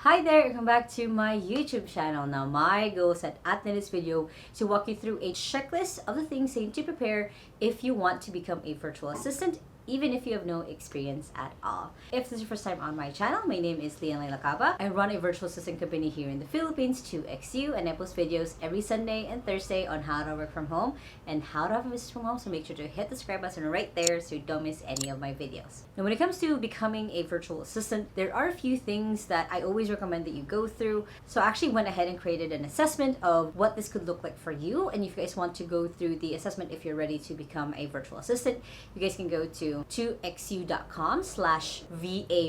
Hi there, welcome back to my YouTube channel. Now my goal set at the end of this video is to walk you through a checklist of the things you need to prepare if you want to become a virtual assistant, even if you have no experience at all. If this is your first time on my channel, my name is Lai Lacaba. I run a virtual assistant company here in the Philippines, 2XU, and I post videos every Sunday and Thursday on how to work from home and how to have a business from home, so make sure to hit the subscribe button right there so you don't miss any of my videos. Now when it comes to becoming a virtual assistant, there are a few things that I always recommend that you go through. So I actually went ahead and created an assessment of what this could look like for you, and if you guys want to go through the assessment if you're ready to become a virtual assistant, you guys can go to 2xu.com/VA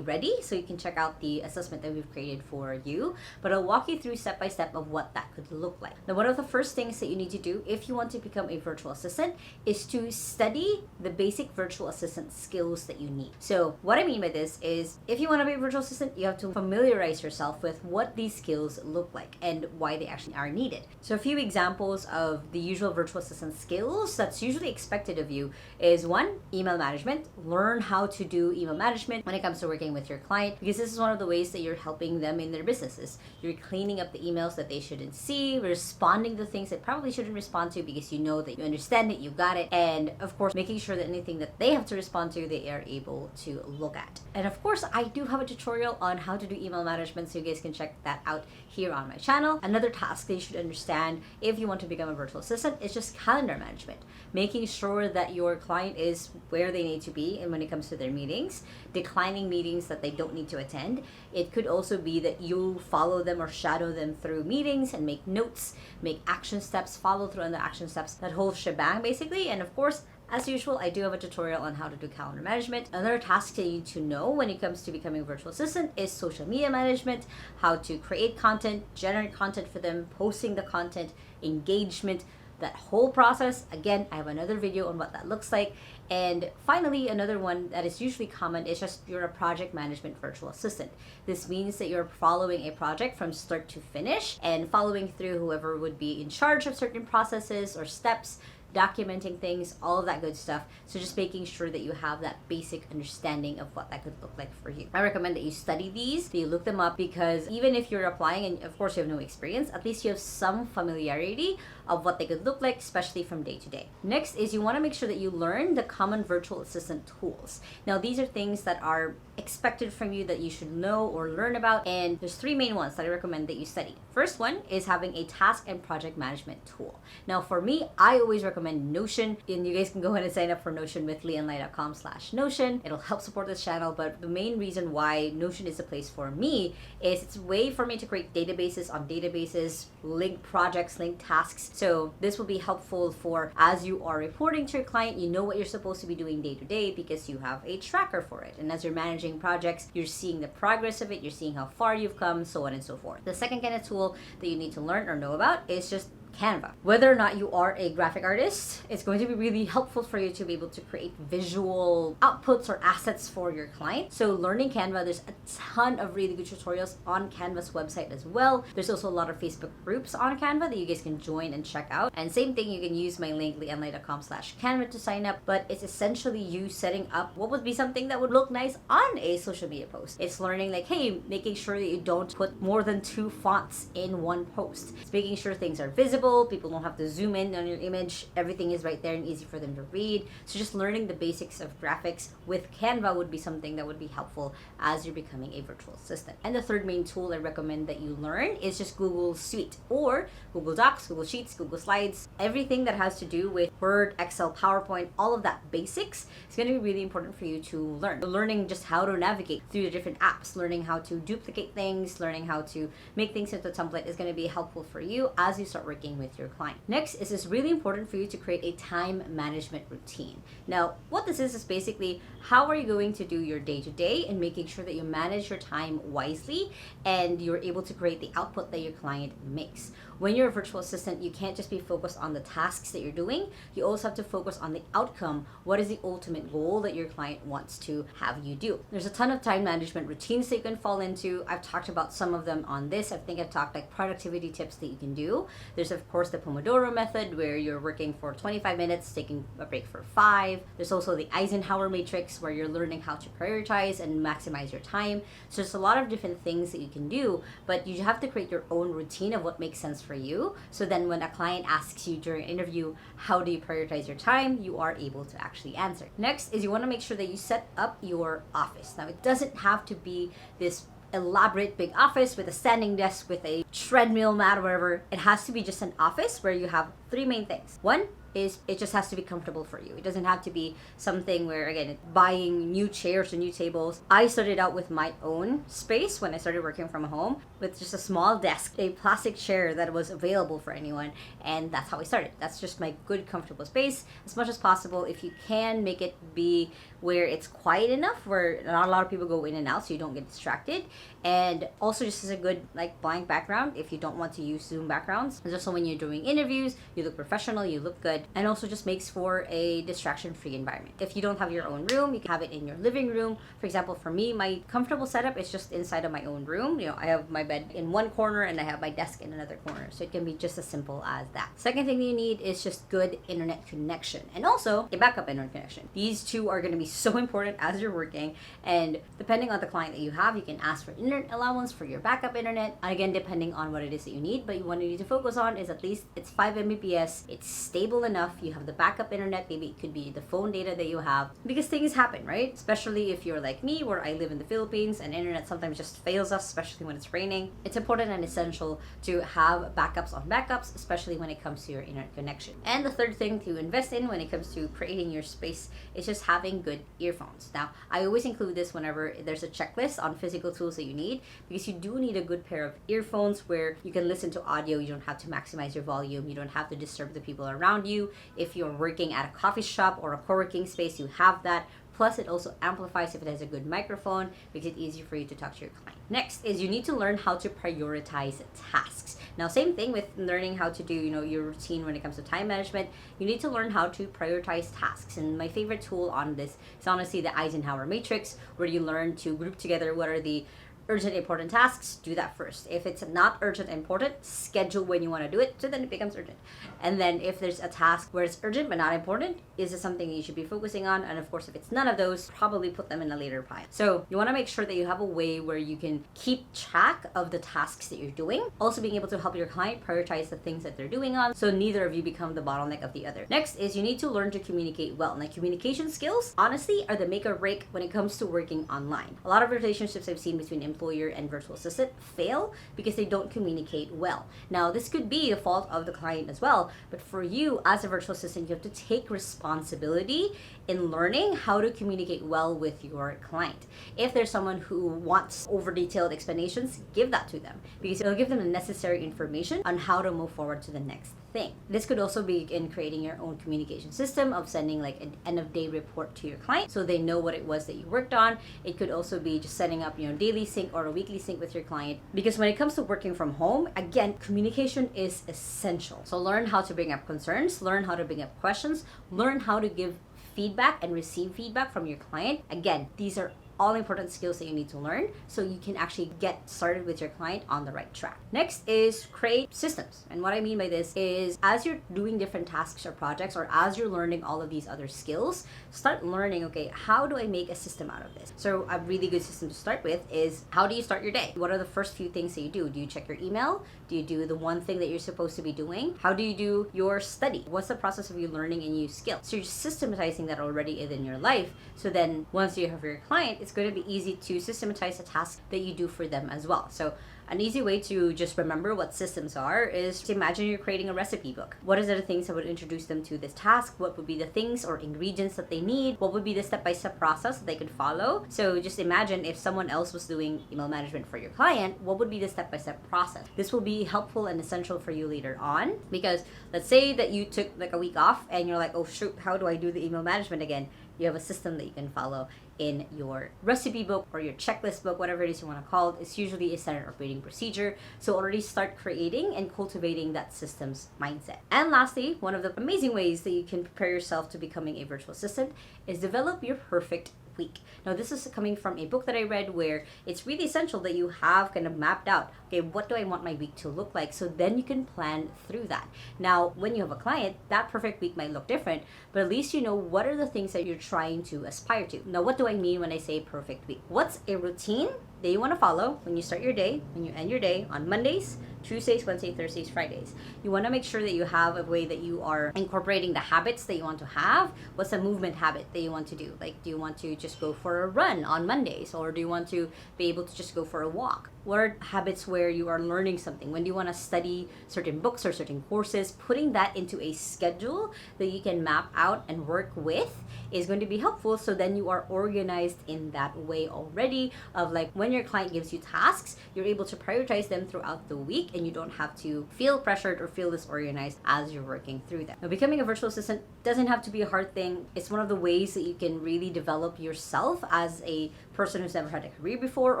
ready, so you can check out the assessment that we've created for you. But I'll walk you through step by step of what that could look like. Now, one of the first things that you need to do if you want to become a virtual assistant is to study the basic virtual assistant skills that you need. So what I mean by this is, if you want to be a virtual assistant, you have to familiarize yourself with what these skills look like and why they actually are needed. So a few examples of the usual virtual assistant skills that's usually expected of you is one, email management. Learn how to do email management when it comes to working with your client, because this is one of the ways that you're helping them in their businesses. You're cleaning up the emails that they shouldn't see, responding to things they probably shouldn't respond to because you know that you understand it, you got it, and of course making sure that anything that they have to respond to, they are able to look at. And of course, I do have a tutorial on how to do email management, so you guys can check that out here on my channel. Another task that you should understand if you want to become a virtual assistant is just calendar management, making sure that your client is where they need to be and when it comes to their meetings, declining meetings that they don't need to attend. It could also be that you follow them or shadow them through meetings and make notes, make action steps, follow through on the action steps, that whole shebang basically. And of course, as usual, I do have a tutorial on how to do calendar management. Another task that you need to know when it comes to becoming a virtual assistant is social media management, how to create content, generate content for them, posting the content, engagement, that whole process. Again, I have another video on what that looks like. And finally, another one that is usually common is just you're a project management virtual assistant. This means that you're following a project from start to finish and following through whoever would be in charge of certain processes or steps, documenting things, all of that good stuff. So just making sure that you have that basic understanding of what that could look like for you. I recommend that you study these, that you look them up, because even if you're applying and of course you have no experience, at least you have some familiarity of what they could look like, especially from day to day. Next is you want to make sure that you learn the common virtual assistant tools. Now these are things that are expected from you that you should know or learn about, and there's three main ones that I recommend that you study. First one is having a task and project management tool. Now for me, I always recommend Notion, and you guys can go ahead and sign up for Notion with lianlai.com/Notion. It'll help support this channel, but the main reason why Notion is the place for me is it's a way for me to create databases on databases, link projects, link tasks. So this will be helpful for as you are reporting to your client, you know what you're supposed to be doing day to day because you have a tracker for it. And as you're managing projects, you're seeing the progress of it, you're seeing how far you've come, so on and so forth. The second kind of tool that you need to learn or know about is just Canva. Whether or not you are a graphic artist, it's going to be really helpful for you to be able to create visual outputs or assets for your client. So learning Canva, there's a ton of really good tutorials on Canva's website as well. There's also a lot of Facebook groups on Canva that you guys can join and check out. And same thing, you can use my link lianlai.com/Canva to sign up, but it's essentially you setting up what would be something that would look nice on a social media post. It's learning like, hey, making sure that you don't put more than 2 fonts in one post. It's making sure things are visible, people don't have to zoom in on your image, everything is right there and easy for them to read. So just learning the basics of graphics with Canva would be something that would be helpful as you're becoming a virtual assistant. And the third main tool I recommend that you learn is just Google Suite or Google Docs, Google Sheets, Google Slides. Everything that has to do with Word, Excel, PowerPoint, all of that basics is going to be really important for you to learn. Learning just how to navigate through the different apps, learning how to duplicate things, learning how to make things into a template is going to be helpful for you as you start working with your client. Next is it's really important for you to create a time management routine. Now, what this is basically how are you going to do your day-to-day and making sure that you manage your time wisely and you're able to create the output that your client makes. When you're a virtual assistant, you can't just be focused on the tasks that you're doing. You also have to focus on the outcome. What is the ultimate goal that your client wants to have you do? There's a ton of time management routines that you can fall into. I've talked about some of them on this. I think I've talked like productivity tips that you can do. There's of of course, the Pomodoro method, where you're working for 25 minutes, taking a break for 5. There's also the Eisenhower matrix, where you're learning how to prioritize and maximize your time. So there's a lot of different things that you can do, but you have to create your own routine of what makes sense for you. So then when a client asks you during an interview, how do you prioritize your time, you are able to actually answer. Next is you want to make sure that you set up your office. Now, it doesn't have to be this elaborate big office with a standing desk with a treadmill mat or whatever. It has to be just an office where you have 3 main things. One is it just has to be comfortable for you. It doesn't have to be something where, again, buying new chairs or new tables. I started out with my own space when I started working from home with just a small desk, a plastic chair that was available for anyone, and that's how I started. That's just my good, comfortable space. As much as possible, if you can, make it be where it's quiet enough, where not a lot of people go in and out, so you don't get distracted. And also just as a good blank background if you don't want to use Zoom backgrounds. And just so when you're doing interviews, you look professional, you look good, and also just makes for a distraction-free environment. If you don't have your own room, you can have it in your living room. For example, for me, my comfortable setup is just inside of my own room. I have my bed in one corner and I have my desk in another corner. So it can be just as simple as that. Second thing you need is just good internet connection and also a backup internet connection. These two are going to be so important as you're working, and depending on the client that you have, you can ask for internet allowance for your backup internet. And again, depending on what it is that you need, but what you need to focus on is at least it's 5 Mbps, it's stable enough, you have the backup internet, maybe it could be the phone data that you have, because things happen, right? Especially if you're like me, where I live in the Philippines and internet sometimes just fails us, especially when it's raining. It's important and essential to have backups on backups, especially when it comes to your internet connection. And the third thing to invest in when it comes to creating your space is just having good earphones. Now, I always include this whenever there's a checklist on physical tools that you need, because you do need a good pair of earphones where you can listen to audio. You don't have to maximize your volume. You don't have to disturb the people around you. If you're working at a coffee shop or a co-working space, you have that. Plus, it also amplifies if it has a good microphone, makes it easy for you to talk to your client. Next is you need to learn how to prioritize tasks. Now, same thing with learning how to do, your routine when it comes to time management. You need to learn how to prioritize tasks. And my favorite tool on this is honestly the Eisenhower matrix, where you learn to group together what are the urgent important tasks. Do that first. If it's not urgent important, schedule when you want to do it, so then it becomes urgent. And then if there's a task where it's urgent but not important, is it something you should be focusing on? And of course, if it's none of those, probably put them in a later pile. So you want to make sure that you have a way where you can keep track of the tasks that you're doing, also being able to help your client prioritize the things that they're doing on, so neither of you become the bottleneck of the other. Next is you need to learn to communicate well. Now, communication skills honestly are the make or break when it comes to working online. A lot of relationships I've seen between employer and virtual assistant fail because they don't communicate well. Now, this could be the fault of the client as well, but for you as a virtual assistant, you have to take responsibility in learning how to communicate well with your client. If there's someone who wants over detailed explanations, give that to them, because it'll give them the necessary information on how to move forward to the next thing. This could also be in creating your own communication system of sending an end of day report to your client so they know what it was that you worked on. It could also be just setting up daily sync or a weekly sync with your client, because when it comes to working from home, again, communication is essential. So learn how to bring up concerns, learn how to bring up questions, learn how to give feedback and receive feedback from your client. Again, these are all important skills that you need to learn so you can actually get started with your client on the right track. Next is create systems. And what I mean by this is, as you're doing different tasks or projects, or as you're learning all of these other skills, start learning, okay, how do I make a system out of this? So a really good system to start with is, how do you start your day? What are the first few things that you do? Do you check your email? Do you do the one thing that you're supposed to be doing? How do you do your study? What's the process of you learning a new skill? So you're systematizing that already in your life. So then once you have your client, it's going to be easy to systematize the task that you do for them as well. So an easy way to just remember what systems are is to imagine you're creating a recipe book. What are the things that would introduce them to this task? What would be the things or ingredients that they need? What would be the step-by-step process that they could follow? So just imagine if someone else was doing email management for your client, what would be the step-by-step process? This will be helpful and essential for you later on, because let's say that you took a week off and you're like, oh shoot, how do I do the email management again? You have a system that you can follow in your recipe book or your checklist book, whatever it is you want to call it. It's usually a standard operating procedure. So already start creating and cultivating that systems mindset. And lastly, one of the amazing ways that you can prepare yourself to becoming a virtual assistant is develop your perfect week. Now, this is coming from a book that I read where it's really essential that you have kind of mapped out, okay, what do I want my week to look like? So then you can plan through that. Now, when you have a client, that perfect week might look different, but at least you know what are the things that you're trying to aspire to. Now, what do I mean when I say perfect week? What's a routine that you want to follow when you start your day, when you end your day on Mondays, Tuesdays, Wednesdays, Thursdays, Fridays? You want to make sure that you have a way that you are incorporating the habits that you want to have. What's a movement habit that you want to do? Like, do you want to just go for a run on Mondays, or do you want to be able to just go for a walk? What are habits where you are learning something? When do you want to study certain books or certain courses? Putting that into a schedule that you can map out and work with is going to be helpful. So then you are organized in that way already, of like when your client gives you tasks, you're able to prioritize them throughout the week and you don't have to feel pressured or feel disorganized as you're working through them. Now, becoming a virtual assistant doesn't have to be a hard thing. It's one of the ways that you can really develop yourself as a person who's never had a career before,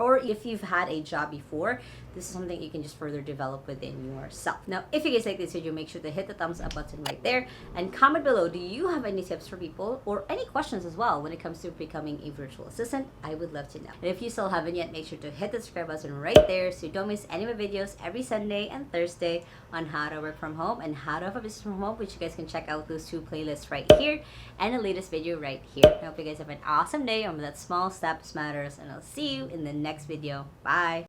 or if you've had a job before, this is something you can just further develop within yourself. Now, if you guys like this video, make sure to hit the thumbs up button right there and comment below, do you have any tips for people or any questions as well when it comes to becoming a virtual assistant? I would love to know. And if you still haven't yet, make sure to hit the subscribe button right there so you don't miss any of my videos every Sunday and Thursday on how to work from home and how to have a business from home, which you guys can check out those two playlists right here and the latest video right here. I hope you guys have an awesome day. Remember that small steps matters, and I'll see you in the next video. Bye.